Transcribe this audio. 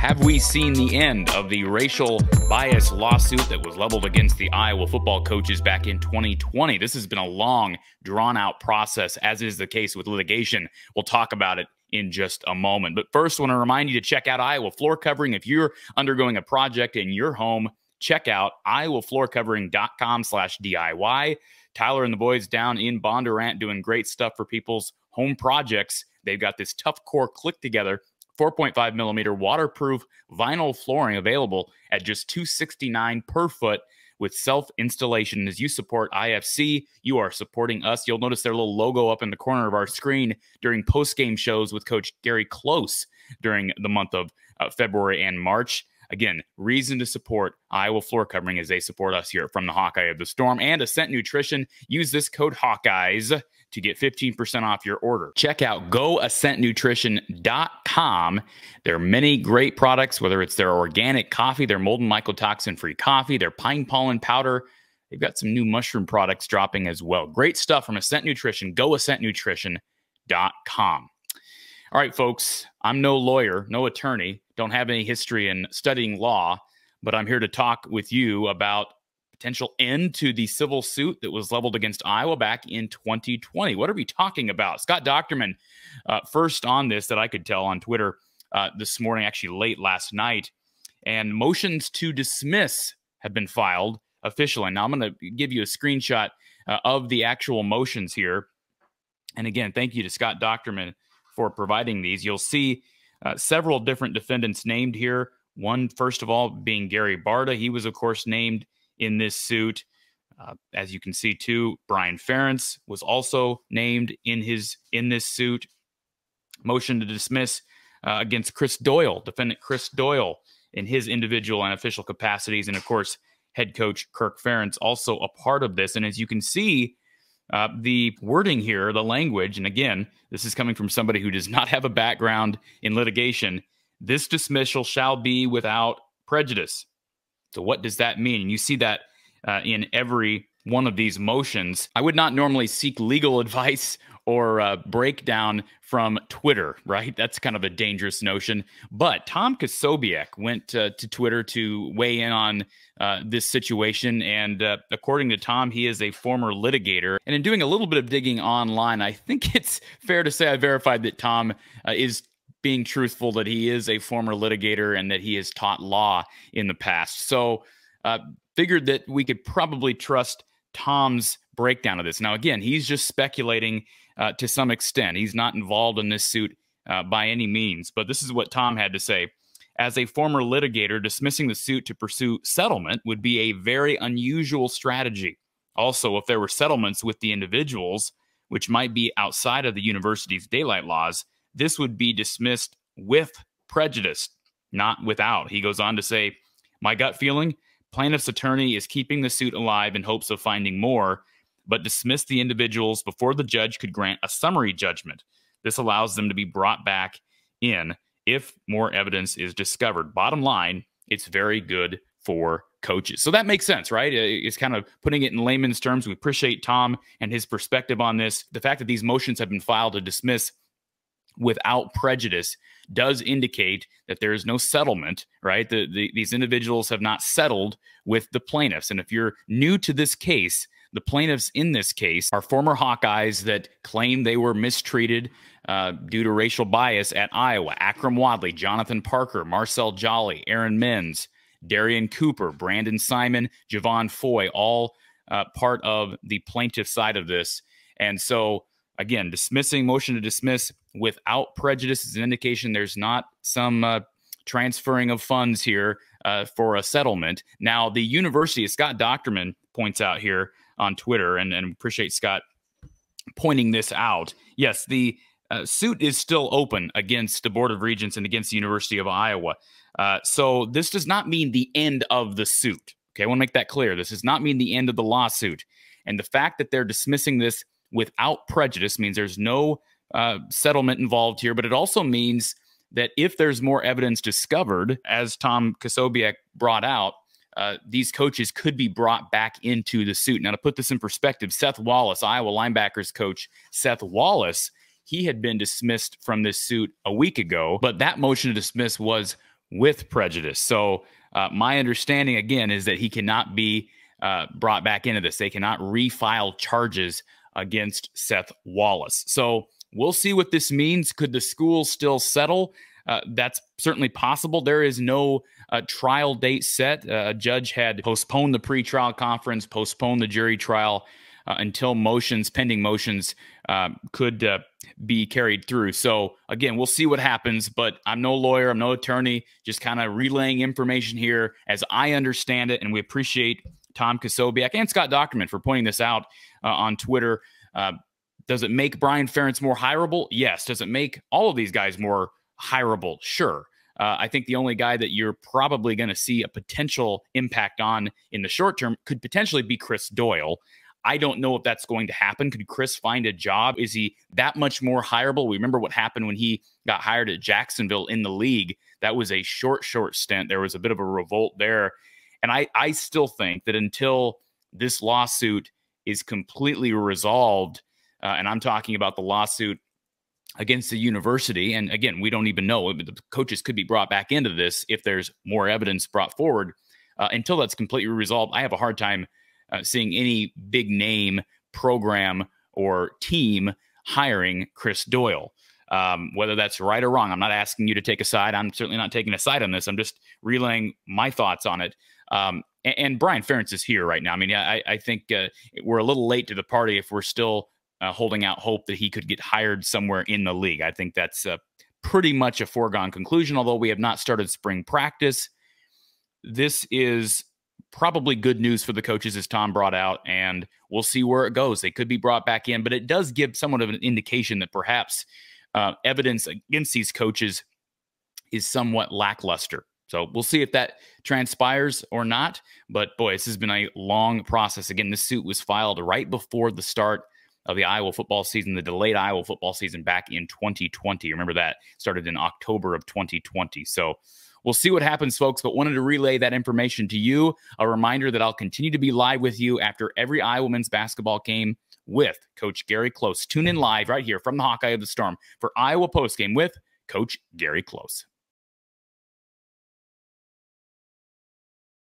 Have we seen the end of the racial bias lawsuit that was leveled against the Iowa football coaches back in 2020? This has been a long, drawn-out process, as is the case with litigation. We'll talk about it in just a moment. But first, I want to remind you to check out Iowa Floor Covering. If you're undergoing a project in your home, check out iowafloorcovering.com/DIY. Tyler and the boys down in Bondurant doing great stuff for people's home projects. They've got this tough core click together 4.5 millimeter waterproof vinyl flooring available at just $269 per foot with self-installation. As you support IFC, you are supporting us. You'll notice their little logo up in the corner of our screen during post-game shows with Coach Gary Close during the month of February and March. Again, reason to support Iowa Floor Covering as they support us here from the Hawkeye of the Storm. And Ascent Nutrition, use this code Hawkeyes to get 15% off your order. Check out goascentnutrition.com. There are many great products, whether it's their organic coffee, their mold and mycotoxin-free coffee, their pine pollen powder. They've got some new mushroom products dropping as well. Great stuff from Ascent Nutrition. goascentnutrition.com. All right, folks, I'm no lawyer, no attorney, don't have any history in studying law, but I'm here to talk with you about potential end to the civil suit that was leveled against Iowa back in 2020. What are we talking about? Scott Docterman, first on this that I could tell on Twitter this morning, actually late last night, and motions to dismiss have been filed officially. Now, I'm going to give you a screenshot of the actual motions here. And again, thank you to Scott Docterman for providing these. You'll see several different defendants named here. One, first of all, being Gary Barta. He was, of course, named in this suit. As you can see, too, Kirk Ferentz was also named in this suit. Motion to dismiss against Chris Doyle, defendant Chris Doyle, in his individual and official capacities. And, of course, head coach Kirk Ferentz also a part of this. And as you can see, the wording here, the language, and again, this is coming from somebody who does not have a background in litigation. This dismissal shall be without prejudice. So what does that mean? And you see that in every one of these motions. I would not normally seek legal advice or breakdown from Twitter, right? That's kind of a dangerous notion. But Tom Kasobiec went to Twitter to weigh in on this situation. And according to Tom, he is a former litigator. And in doing a little bit of digging online, I think it's fair to say I verified that Tom is being truthful, that he is a former litigator and that he has taught law in the past. So figured that we could probably trust Tom's breakdown of this. Now, again, he's just speculating to some extent. He's not involved in this suit by any means. But this is what Tom had to say. As a former litigator, dismissing the suit to pursue settlement would be a very unusual strategy. Also, if there were settlements with the individuals, which might be outside of the university's daylight laws, this would be dismissed with prejudice, not without. He goes on to say, my gut feeling, plaintiff's attorney is keeping the suit alive in hopes of finding more, but dismiss the individuals before the judge could grant a summary judgment. This allows them to be brought back in if more evidence is discovered. Bottom line, it's very good for coaches. So that makes sense, right? It's kind of putting it in layman's terms. We appreciate Tom and his perspective on this. The fact that these motions have been filed to dismiss without prejudice does indicate that there is no settlement, right? These individuals have not settled with the plaintiffs. And if you're new to this case, the plaintiffs in this case are former Hawkeyes that claim they were mistreated due to racial bias at Iowa. Akram Wadley, Jonathan Parker, Marcel Jolly, Aaron Menz, Darian Cooper, Brandon Simon, Javon Foy, all part of the plaintiff side of this. And so, again, motion to dismiss without prejudice is an indication there's not some transferring of funds here for a settlement. Now, the university, as Scott Docterman points out here on Twitter, and appreciate Scott pointing this out. Yes, the suit is still open against the Board of Regents and against the University of Iowa. So this does not mean the end of the suit. Okay, I want to make that clear. This does not mean the end of the lawsuit. And the fact that they're dismissing this without prejudice means there's no settlement involved here, but it also means that if there's more evidence discovered, as Tom Kasobiec brought out, these coaches could be brought back into the suit. Now, to put this in perspective, Seth Wallace, Iowa linebackers coach Seth Wallace, he had been dismissed from this suit a week ago, but that motion to dismiss was with prejudice. So my understanding, again, is that he cannot be brought back into this. They cannot refile charges against Seth Wallace. So we'll see what this means. Could the school still settle? That's certainly possible. There is no trial date set. A judge had postponed the pretrial conference, postponed the jury trial until pending motions could be carried through. So again, we'll see what happens, but I'm no lawyer, I'm no attorney, just kind of relaying information here as I understand it. And we appreciate Tom Kasobiak and Scott Dockerman for pointing this out on Twitter. Does it make Brian Ferentz more hireable? Yes. Does it make all of these guys more hireable? Sure. I think the only guy that you're probably going to see a potential impact on in the short term could potentially be Chris Doyle. I don't know if that's going to happen. Could Chris find a job? Is he that much more hireable? We remember what happened when he got hired at Jacksonville in the league. That was a short stint. There was a bit of a revolt there. And I still think that until this lawsuit is completely resolved, and I'm talking about the lawsuit against the university, and again, we don't even know. The coaches could be brought back into this if there's more evidence brought forward. Until that's completely resolved, I have a hard time seeing any big name program or team hiring Chris Doyle. Whether that's right or wrong, I'm not asking you to take a side. I'm certainly not taking a side on this. I'm just relaying my thoughts on it. And Brian Ferentz is here right now. I mean, I think we're a little late to the party if we're still holding out hope that he could get hired somewhere in the league. I think that's pretty much a foregone conclusion, although we have not started spring practice. This is probably good news for the coaches, as Tom brought out, and we'll see where it goes. They could be brought back in, but it does give somewhat of an indication that perhaps evidence against these coaches is somewhat lackluster. So we'll see if that transpires or not. But boy, this has been a long process. Again, this suit was filed right before the start of the Iowa football season, the delayed Iowa football season back in 2020. Remember that started in October of 2020. So we'll see what happens, folks, but wanted to relay that information to you. A reminder that I'll continue to be live with you after every Iowa men's basketball game with Coach Gary Close. Tune in live right here from the Hawkeye of the Storm for Iowa postgame with Coach Gary Close.